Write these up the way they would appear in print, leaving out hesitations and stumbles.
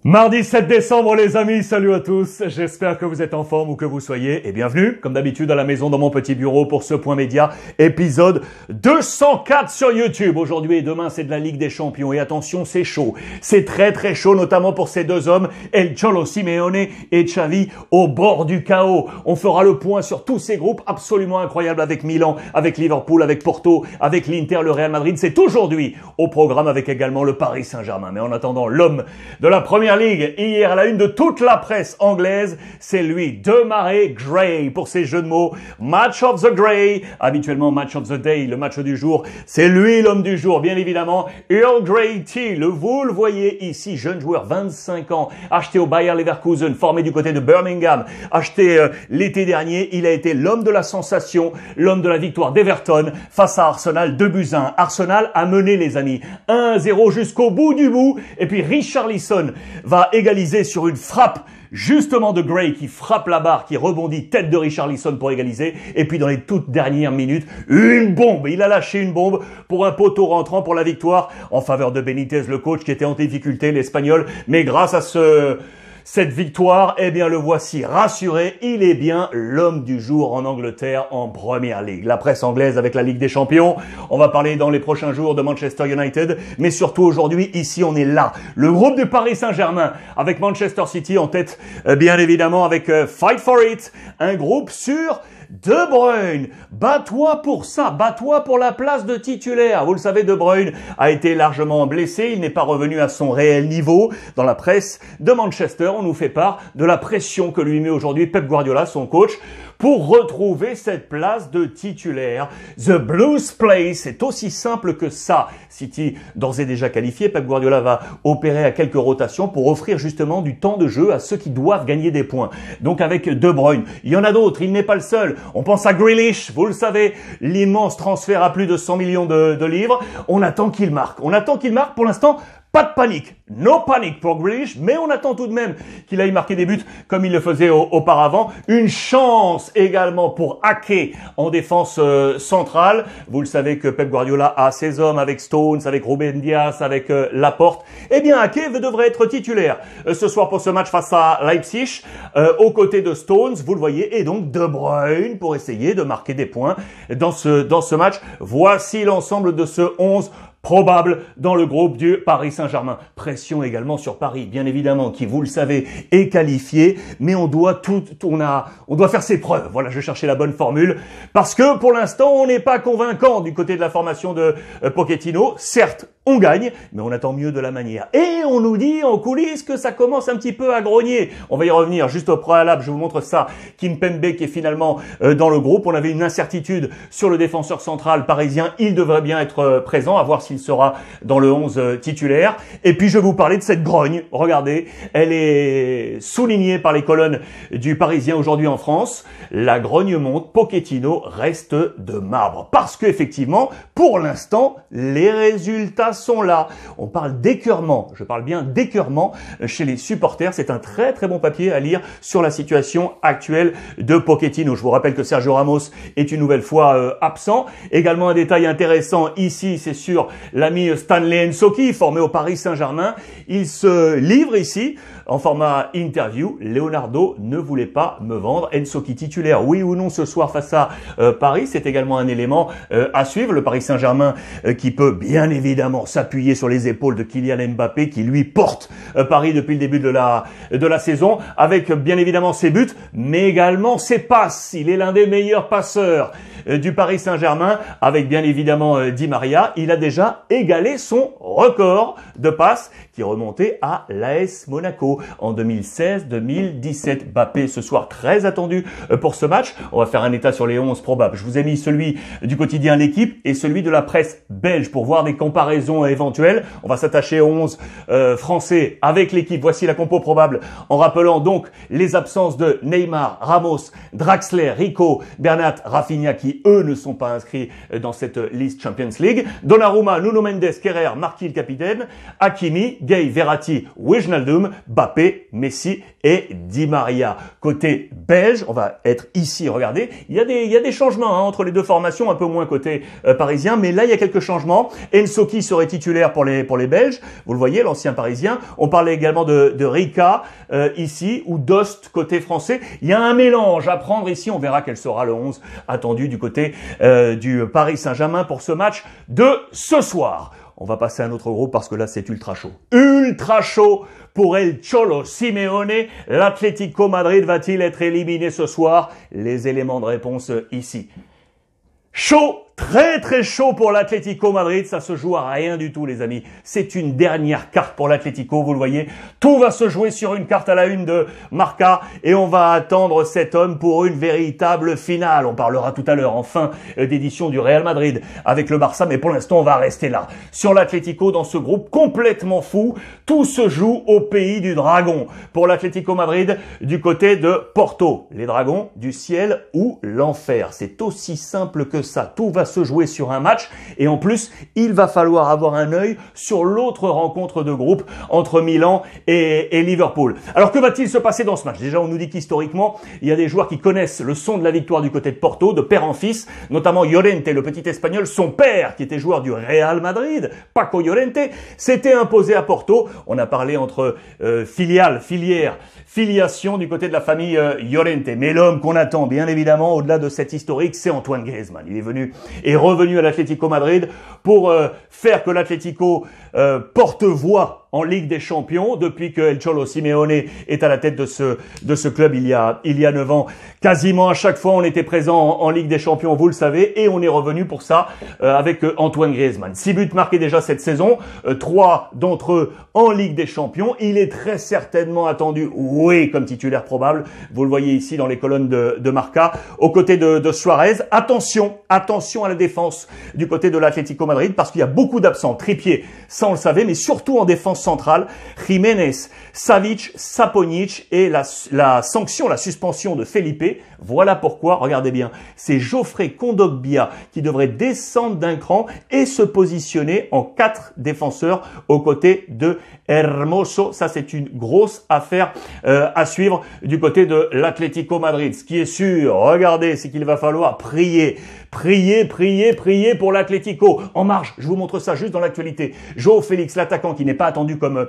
Mardi 7 décembre les amis, salut à tous, j'espère que vous êtes en forme où que vous soyez et bienvenue comme d'habitude à la maison dans mon petit bureau pour ce Point Média, épisode 204 sur YouTube. Aujourd'hui et demain c'est de la Ligue des Champions et attention c'est chaud, c'est très chaud notamment pour ces deux hommes, El Cholo Simeone et Xavi au bord du chaos. On fera le point sur tous ces groupes absolument incroyables avec Milan, avec Liverpool, avec Porto, avec l'Inter, le Real Madrid. C'est aujourd'hui au programme avec également le Paris Saint-Germain. Mais en attendant, l'homme de la Première Ligue, hier à la une de toute la presse anglaise, c'est lui, Demarai Gray, pour ses jeux de mots. Match of the Gray, habituellement Match of the Day, le match du jour. C'est lui l'homme du jour, bien évidemment. Earl Grey Tea, vous le voyez ici, jeune joueur, 25 ans, acheté au Bayer Leverkusen, formé du côté de Birmingham, acheté l'été dernier. Il a été l'homme de la sensation, l'homme de la victoire d'Everton face à Arsenal, 2-1. Arsenal a mené les amis, 1-0 jusqu'au bout du bout, et puis Richarlison va égaliser sur une frappe justement de Gray qui frappe la barre, qui rebondit tête de Richarlison pour égaliser. Et puis dans les toutes dernières minutes, une bombe. Il a lâché une bombe pour un poteau rentrant pour la victoire en faveur de Benitez, le coach qui était en difficulté, l'Espagnol. Mais grâce à cette victoire, eh bien, le voici rassuré. Il est bien l'homme du jour en Angleterre en Première Ligue. La presse anglaise avec la Ligue des Champions. On va parler dans les prochains jours de Manchester United. Mais surtout aujourd'hui, ici, on est là. Le groupe du Paris Saint-Germain avec Manchester City en tête, bien évidemment, avec Fight for It. Un groupe sur De Bruyne, bats-toi pour ça, bats-toi pour la place de titulaire. Vous le savez, De Bruyne a été largement blessé, il n'est pas revenu à son réel niveau. Dans la presse de Manchester, on nous fait part de la pression que lui met aujourd'hui Pep Guardiola, son coach, pour retrouver cette place de titulaire. The Blues play, c'est aussi simple que ça. City, d'ores et déjà qualifié, Pep Guardiola va opérer à quelques rotations pour offrir justement du temps de jeu à ceux qui doivent gagner des points. Donc avec De Bruyne, il y en a d'autres, il n'est pas le seul. On pense à Grealish, vous le savez, l'immense transfert à plus de 100 millions de livres. On attend qu'il marque. On attend qu'il marque pour l'instant. Pas de panique, no panique pour Grealish, mais on attend tout de même qu'il aille marquer des buts comme il le faisait auparavant. Une chance également pour Ake en défense centrale. Vous le savez que Pep Guardiola a ses hommes avec Stones, avec Ruben Dias, avec Laporte. Eh bien, Ake devrait être titulaire ce soir pour ce match face à Leipzig, aux côtés de Stones, vous le voyez, et donc De Bruyne pour essayer de marquer des points dans ce match. Voici l'ensemble de ce 11 probable dans le groupe du Paris Saint-Germain. Pression également sur Paris, bien évidemment, qui, vous le savez, est qualifié, mais on doit faire ses preuves. Voilà, je cherchais la bonne formule, parce que pour l'instant, on n'est pas convaincant du côté de la formation de Pochettino. Certes, on gagne, mais on attend mieux de la manière. Et on nous dit en coulisses que ça commence un petit peu à grogner. On va y revenir juste au préalable, je vous montre ça. Kimpembe qui est finalement dans le groupe. On avait une incertitude sur le défenseur central parisien. Il devrait bien être présent, à voir s'il sera dans le 11 titulaire. Et puis je vais vous parler de cette grogne. Regardez, elle est soulignée par les colonnes du Parisien aujourd'hui en France. La grogne monte, Pochettino reste de marbre. Parce que effectivement, pour l'instant, les résultats sont là. On parle d'écœurement, je parle bien d'écœurement chez les supporters. C'est un très bon papier à lire sur la situation actuelle de Pochettino. Je vous rappelle que Sergio Ramos est une nouvelle fois absent. Également un détail intéressant ici, c'est sur l'ami Stanley Nsoki, formé au Paris Saint-Germain. Il se livre ici en format interview. Leonardo ne voulait pas me vendre. Nsoki titulaire, oui ou non ce soir face à Paris, c'est également un élément à suivre. Le Paris Saint-Germain qui peut bien évidemment s'appuyer sur les épaules de Kylian Mbappé qui lui porte Paris depuis le début de la saison, avec bien évidemment ses buts, mais également ses passes. Il est l'un des meilleurs passeurs du Paris Saint-Germain, avec bien évidemment Di Maria. Il a déjà égalé son record de passes qui remontait à l'AS Monaco en 2016-2017. Mbappé ce soir très attendu pour ce match. On va faire un état sur les 11 probables. Je vous ai mis celui du quotidien L'Équipe et celui de la presse belge pour voir des comparaisons éventuelles. On va s'attacher aux 11 français avec l'équipe. Voici la compo probable en rappelant donc les absences de Neymar, Ramos, Draxler, Rico, Bernat, Rafinha qui eux ne sont pas inscrits dans cette liste Champions League. Donnarumma, Nuno Mendes, Kerrer, Marquis le capitaine, Hakimi, Gay, Verratti, Wijnaldum, Mbappé, Messi et Di Maria. Côté belge, on va être ici, regardez, il y a des changements entre les deux formations, un peu moins côté parisien, mais là il y a quelques changements. Nsoki sera serait titulaire pour les Belges. Vous le voyez, l'ancien Parisien. On parlait également de Rika ici, ou Dost côté français. Il y a un mélange à prendre ici. On verra quel sera le 11 attendu du côté du Paris Saint-Germain pour ce match de ce soir. On va passer à un autre groupe parce que là, c'est ultra chaud. Ultra chaud pour El Cholo Simeone. L'Atlético Madrid va-t-il être éliminé ce soir? Les éléments de réponse ici. Chaud, très très chaud pour l'Atlético Madrid, ça se joue à rien du tout les amis. C'est une dernière carte pour l'Atlético, vous le voyez. Tout va se jouer sur une carte à la une de Marca et on va attendre cet homme pour une véritable finale. On parlera tout à l'heure en fin d'édition du Real Madrid avec le Barça, mais pour l'instant on va rester là. Sur l'Atlético dans ce groupe complètement fou, tout se joue au pays du dragon. Pour l'Atlético Madrid du côté de Porto, les dragons du ciel ou l'enfer. C'est aussi simple que ça. Tout va se jouer sur un match et en plus, il va falloir avoir un œil sur l'autre rencontre de groupe entre Milan et Liverpool. Alors que va-t-il se passer dans ce match? Déjà, on nous dit qu'historiquement, il y a des joueurs qui connaissent le son de la victoire du côté de Porto, de père en fils, notamment Llorente, le petit espagnol, son père qui était joueur du Real Madrid, Paco Llorente, s'était imposé à Porto. On a parlé entre filiation du côté de la famille Llorente. Mais l'homme qu'on attend, bien évidemment, au-delà de cet historique, c'est Antoine Griezmann. Il est revenu à l'Atlético Madrid pour faire que l'Atlético porte voix en Ligue des Champions depuis que El Cholo Simeone est à la tête de ce club il y a 9 ans. Quasiment à chaque fois, on était présent en Ligue des Champions, vous le savez, et on est revenu pour ça avec Antoine Griezmann. 6 buts marqués déjà cette saison, 3 d'entre eux en Ligue des Champions. Il est très certainement attendu, oui, comme titulaire probable. Vous le voyez ici dans les colonnes de Marca, aux côtés de Suarez. Attention à la défense du côté de l'Atlético Madrid parce qu'il y a beaucoup d'absents. Trippier, ça on le savait, mais surtout en défense centrale, Jiménez, Savic, Saponic et la suspension de Felipe. Voilà pourquoi, regardez bien, c'est Geoffrey Kondogbia qui devrait descendre d'un cran et se positionner en 4 défenseurs aux côtés de Hermoso. Ça, c'est une grosse affaire à suivre du côté de l'Atlético Madrid. Ce qui est sûr, regardez, c'est qu'il va falloir prier pour l'Atlético. En marge, je vous montre ça juste dans l'actualité. João Félix, l'attaquant qui n'est pas attendu comme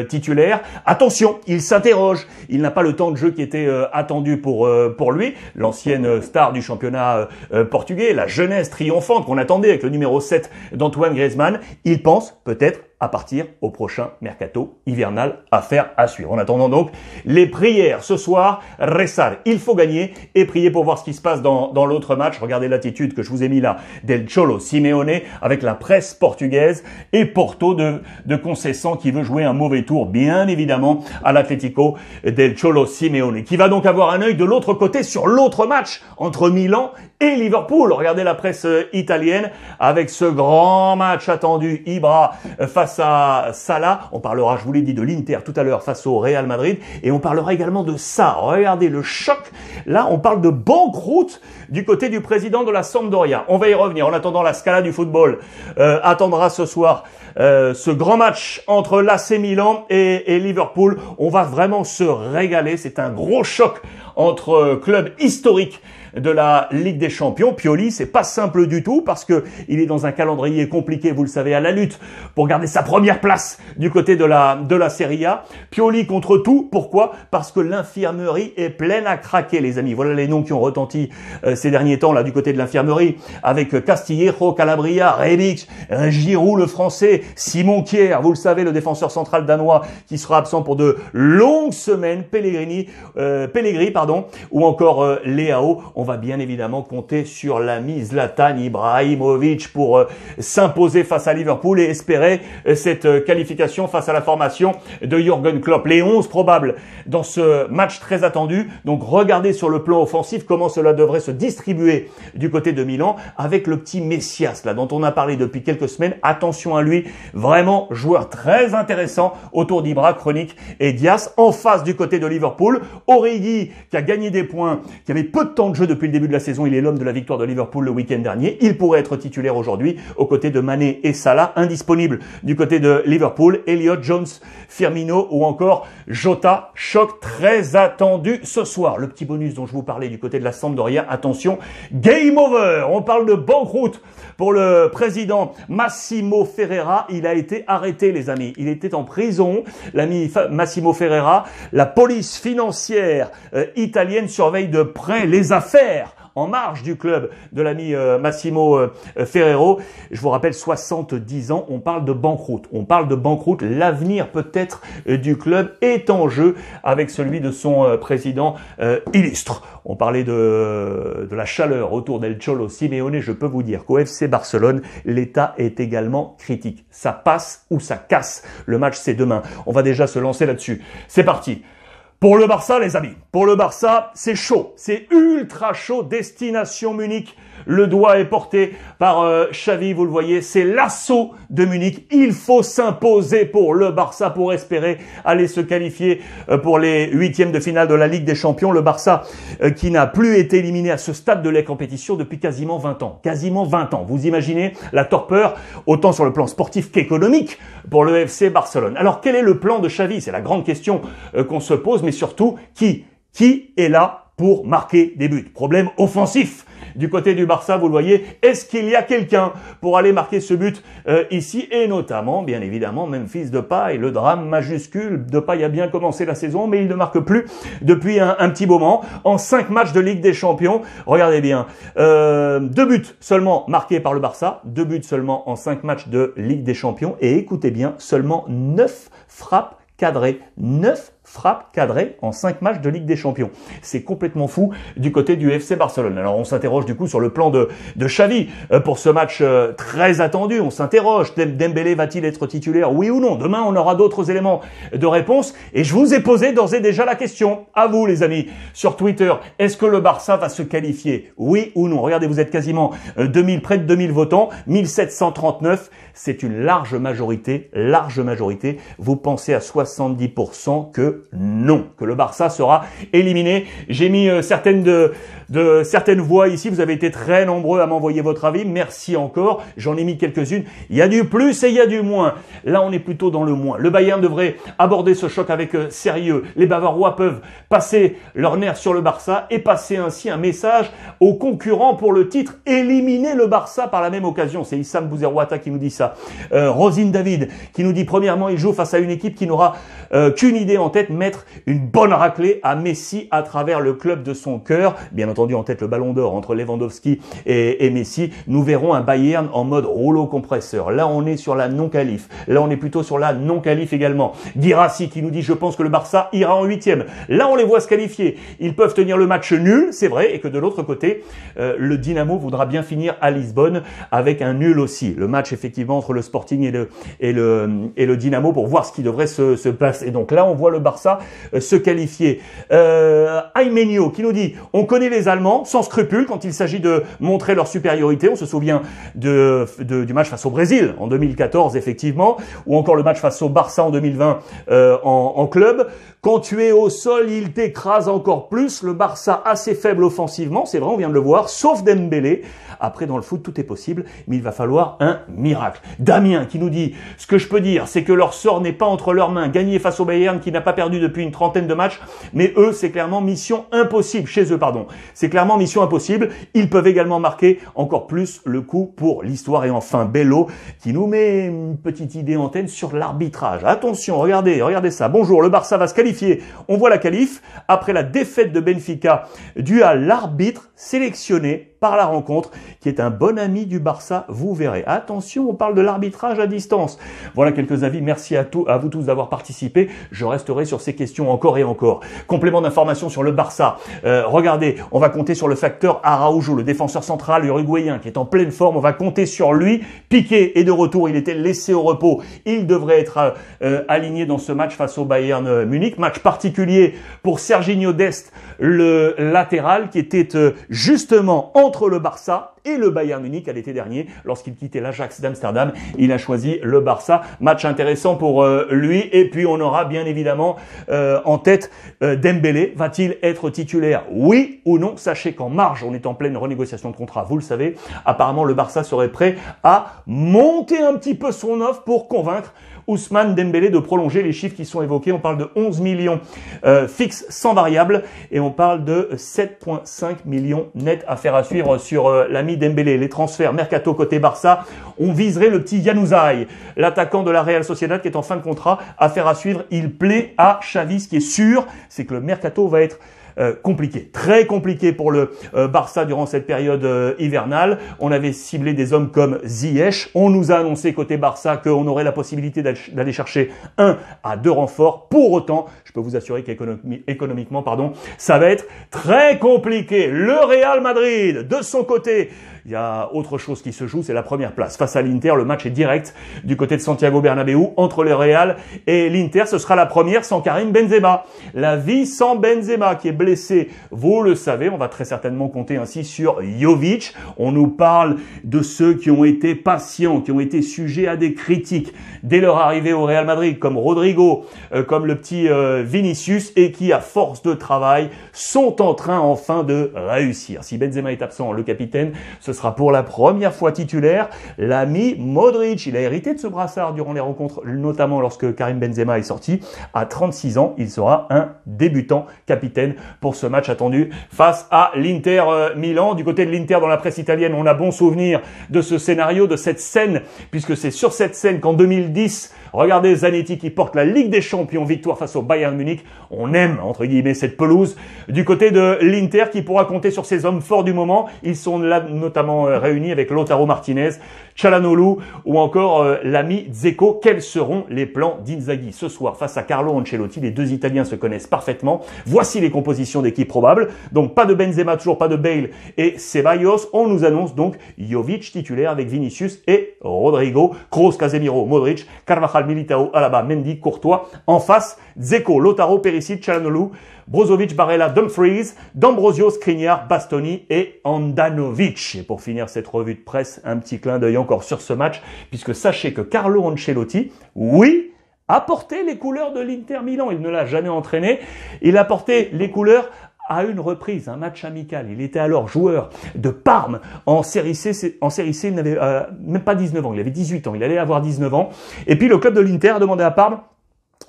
titulaire. Attention, il s'interroge. Il n'a pas le temps de jeu qui était attendu pour lui. L'ancienne star du championnat portugais, la jeunesse triomphante qu'on attendait avec le numéro 7 d'Antoine Griezmann. Il pense peut-être à partir au prochain mercato hivernal. Affaire à suivre. En attendant donc les prières ce soir, rezar, il faut gagner et prier pour voir ce qui se passe dans l'autre match. Regardez l'attitude que je vous ai mis là d'El Cholo Simeone avec la presse portugaise et Porto de Conceição qui veut jouer un mauvais tour, bien évidemment, à l'Atlético d'El Cholo Simeone, qui va donc avoir un œil de l'autre côté sur l'autre match entre Milan et Liverpool. Regardez la presse italienne avec ce grand match attendu, Ibra face à Salah. On parlera, je vous l'ai dit, de l'Inter tout à l'heure face au Real Madrid et on parlera également de ça. Regardez le choc. Là, on parle de banqueroute du côté du président de la Sampdoria. On va y revenir. En attendant, la Scala du football attendra ce soir ce grand match entre l'AC Milan et Liverpool. On va vraiment se régaler. C'est un gros choc entre clubs historiques de la Ligue des Champions. Pioli, c'est pas simple du tout parce que il est dans un calendrier compliqué, vous le savez, à la lutte pour garder sa première place du côté de la Serie A. Pioli contre tout. Pourquoi? Parce que l'infirmerie est pleine à craquer, les amis. Voilà les noms qui ont retenti ces derniers temps là du côté de l'infirmerie avec Castillejo, Calabria, Rebic, Giroud le français, Simon Kjær, vous le savez, le défenseur central danois qui sera absent pour de longues semaines, Pellegrini, ou encore Leao. On va bien évidemment compter sur l'ami Zlatan Ibrahimovic pour s'imposer face à Liverpool et espérer cette qualification face à la formation de Jürgen Klopp. Les 11 probables dans ce match très attendu. Donc regardez sur le plan offensif comment cela devrait se distribuer du côté de Milan avec le petit Messias là dont on a parlé depuis quelques semaines. Attention à lui, vraiment joueur très intéressant autour d'Ibra, Kronic et Dias. En face du côté de Liverpool, Origi qui a gagné des points, qui avait peu de temps de jeu depuis le début de la saison, il est l'homme de la victoire de Liverpool le week-end dernier. Il pourrait être titulaire aujourd'hui aux côtés de Mané et Salah, indisponibles du côté de Liverpool. Elliott, Jones, Firmino ou encore Jota, choc très attendu ce soir. Le petit bonus dont je vous parlais du côté de la Sampdoria, attention, game over. On parle de banqueroute pour le président Massimo Ferreira. Il a été arrêté, les amis. Il était en prison. L'ami Massimo Ferreira, la police financière italienne surveille de près les affaires en marge du club de l'ami Massimo Ferrero. Je vous rappelle, 70 ans, on parle de banqueroute. On parle de banqueroute. L'avenir peut-être du club est en jeu avec celui de son président illustre. On parlait de la chaleur autour d'El Cholo Simeone. Je peux vous dire qu'au FC Barcelone, l'état est également critique. Ça passe ou ça casse. Le match, c'est demain. On va déjà se lancer là-dessus. C'est parti. Pour le Barça, les amis, pour le Barça, c'est chaud, c'est ultra chaud, destination Munich. Le doigt est porté par Xavi, vous le voyez, c'est l'assaut de Munich. Il faut s'imposer pour le Barça pour espérer aller se qualifier pour les huitièmes de finale de la Ligue des Champions. Le Barça qui n'a plus été éliminé à ce stade de la compétition depuis quasiment 20 ans. Quasiment 20 ans. Vous imaginez la torpeur, autant sur le plan sportif qu'économique pour le FC Barcelone. Alors quel est le plan de Xavi? C'est la grande question qu'on se pose, mais surtout, qui est là pour marquer des buts? Problème offensif. Du côté du Barça, vous le voyez, est-ce qu'il y a quelqu'un pour aller marquer ce but ici? Et notamment, bien évidemment, Memphis Depay, le drame majuscule. Depay a bien commencé la saison, mais il ne marque plus depuis un petit moment. En 5 matchs de Ligue des Champions, regardez bien, 2 buts seulement marqués par le Barça, 2 buts seulement en 5 matchs de Ligue des Champions. Et écoutez bien, seulement 9 frappes cadrées. 9 frappe cadrée en 5 matchs de Ligue des Champions. C'est complètement fou du côté du FC Barcelone. Alors on s'interroge du coup sur le plan de Xavi pour ce match très attendu. On s'interroge, Dembélé va-t-il être titulaire, oui ou non? Demain on aura d'autres éléments de réponse et je vous ai posé d'ores et déjà la question, à vous les amis, sur Twitter. Est-ce que le Barça va se qualifier, oui ou non? Regardez, vous êtes quasiment 2000, près de 2000 votants, 1739, c'est une large majorité. Vous pensez à 70% que non, que le Barça sera éliminé. J'ai mis certaines voix ici. Vous avez été très nombreux à m'envoyer votre avis. Merci encore. J'en ai mis quelques-unes. Il y a du plus et il y a du moins. Là, on est plutôt dans le moins. Le Bayern devrait aborder ce choc avec sérieux. Les Bavarois peuvent passer leur nerf sur le Barça et passer ainsi un message aux concurrents pour le titre. Éliminer le Barça par la même occasion. C'est Issam Bouzerouata qui nous dit ça. Rosine David qui nous dit premièrement, il joue face à une équipe qui n'aura qu'une idée en tête, mettre une bonne raclée à Messi à travers le club de son cœur. Bien entendu, en tête le ballon d'or entre Lewandowski et Messi. Nous verrons un Bayern en mode rouleau compresseur. Là, on est sur la non-qualif. Là, on est plutôt sur la non-qualif également. Guirassi qui nous dit, je pense que le Barça ira en 8e. Là, on les voit se qualifier. Ils peuvent tenir le match nul, c'est vrai, et que de l'autre côté, le Dynamo voudra bien finir à Lisbonne avec un nul aussi. Le match, effectivement, entre le Sporting et le Dynamo pour voir ce qui devrait se passer. Et donc là, on voit le Barça se qualifier. Aimenio qui nous dit, on connaît les Allemands sans scrupules quand il s'agit de montrer leur supériorité. On se souvient du match face au Brésil en 2014, effectivement, ou encore le match face au Barça en 2020 en club. Quand tu es au sol, il t'écrase encore plus. Le Barça assez faible offensivement, c'est vrai, on vient de le voir, sauf Dembélé. Après, dans le foot, tout est possible, mais il va falloir un miracle. Damien qui nous dit, ce que je peux dire, c'est que leur sort n'est pas entre leurs mains. Gagner face au Bayern qui n'a pas perdu depuis une trentaine de matchs, mais eux, c'est clairement mission impossible. Chez eux, pardon. C'est clairement mission impossible. Ils peuvent également marquer encore plus le coup pour l'histoire. Et enfin, Bello qui nous met une petite idée en tête sur l'arbitrage. Attention, regardez ça. Bonjour, le Barça va se qualifier. On voit la qualif après la défaite de Benfica due à l'arbitre sélectionné par la rencontre, qui est un bon ami du Barça, vous verrez. Attention, on parle de l'arbitrage à distance. Voilà quelques avis. Merci à vous tous d'avoir participé. Je resterai sur ces questions encore et encore. Complément d'information sur le Barça. Regardez, on va compter sur le facteur Araujo, le défenseur central uruguayen, qui est en pleine forme. On va compter sur lui. Piqué est de retour. Il était laissé au repos. Il devrait être aligné dans ce match face au Bayern Munich. Match particulier pour Serginho Dest, le latéral, qui était justement entre le Barça et le Bayern Munich à l'été dernier. Lorsqu'il quittait l'Ajax d'Amsterdam, il a choisi le Barça. Match intéressant pour lui. Et puis on aura bien évidemment en tête Dembélé. Va-t-il être titulaire? Oui ou non? Sachez qu'en marge, on est en pleine renégociation de contrat. Vous le savez, apparemment le Barça serait prêt à monter un petit peu son offre pour convaincre Ousmane Dembélé de prolonger. Les chiffres qui sont évoqués, on parle de 11 millions fixes sans variable et on parle de 7,5 millions net. Affaire à suivre sur l'ami Dembélé. Les transferts mercato côté Barça, on viserait le petit Januzaj, l'attaquant de la Real Sociedad qui est en fin de contrat. Affaire à suivre, il plaît à Xavi. Ce qui est sûr, c'est que le mercato va être compliqué, très compliqué pour le Barça durant cette période hivernale. On avait ciblé des hommes comme Ziyech. On nous a annoncé côté Barça qu'on aurait la possibilité d'aller chercher 1 à 2 renforts. Pour autant, je peux vous assurer qu'économiquement, ça va être très compliqué. Le Real Madrid, de son côté, il y a autre chose qui se joue, c'est la première place. Face à l'Inter, le match est direct du côté de Santiago Bernabéu entre le Real et l'Inter. Ce sera la première sans Karim Benzema. La vie sans Benzema qui est blessé, vous le savez. On va très certainement compter ainsi sur Jovic. On nous parle de ceux qui ont été patients, qui ont été sujets à des critiques dès leur arrivée au Real Madrid, comme Rodrigo, comme le petit Vinicius, et qui, à force de travail, sont en train enfin de réussir. Si Benzema est absent, le capitaine, ce sera pour la première fois titulaire l'ami Modric. Il a hérité de ce brassard durant les rencontres, notamment lorsque Karim Benzema est sorti. À 36 ans, il sera un débutant capitaine pour ce match attendu face à l'Inter Milan. Du côté de l'Inter, dans la presse italienne, on a bon souvenir de ce scénario, de cette scène, puisque c'est sur cette scène qu'en 2010, regardez Zanetti qui porte la Ligue des Champions, victoire face au Bayern Munich. On aime, entre guillemets, cette pelouse. Du côté de l'Inter, qui pourra compter sur ses hommes forts du moment, ils sont là notamment réunis avec Lautaro Martinez, Çalhanoğlu ou encore l'ami Dzeko. Quels seront les plans d'Inzaghi ce soir face à Carlo Ancelotti? Les deux Italiens se connaissent parfaitement. Voici les compositions d'équipe probables. Donc pas de Benzema, toujours pas de Bale et Ceballos. On nous annonce donc Jovic titulaire avec Vinicius et Rodrigo, Kroos, Casemiro, Modric, Carvajal, Militao, Alaba, Mendy, Courtois. En face, Dzeko, Lautaro, Perisic, Çalhanoğlu, Brozovic, Barella, Dumfries, D'Ambrosio, Skriniar, Bastoni et Handanovic. Et pour finir cette revue de presse, un petit clin d'œil encore sur ce match, puisque sachez que Carlo Ancelotti, oui, a porté les couleurs de l'Inter Milan. Il ne l'a jamais entraîné. Il a porté les couleurs à une reprise, un match amical. Il était alors joueur de Parme en série C. En série C, il n'avait même pas 19 ans, il avait 18 ans. Il allait avoir 19 ans. Et puis le club de l'Inter a demandé à Parme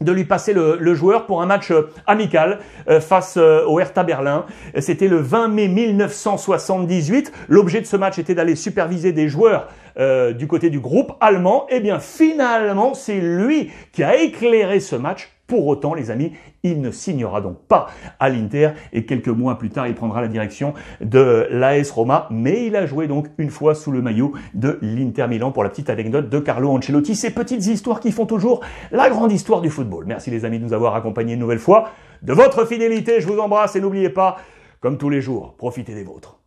de lui passer le joueur pour un match amical face au Hertha Berlin. C'était le 20 mai 1978. L'objet de ce match était d'aller superviser des joueurs du côté du groupe allemand. Et bien finalement, c'est lui qui a éclairé ce match. Pour autant, les amis, il ne signera donc pas à l'Inter et quelques mois plus tard, il prendra la direction de l'AS Roma. Mais il a joué donc une fois sous le maillot de l'Inter Milan pour la petite anecdote de Carlo Ancelotti. Ces petites histoires qui font toujours la grande histoire du football. Merci les amis de nous avoir accompagnés une nouvelle fois. De votre fidélité, je vous embrasse et n'oubliez pas, comme tous les jours, profitez des vôtres.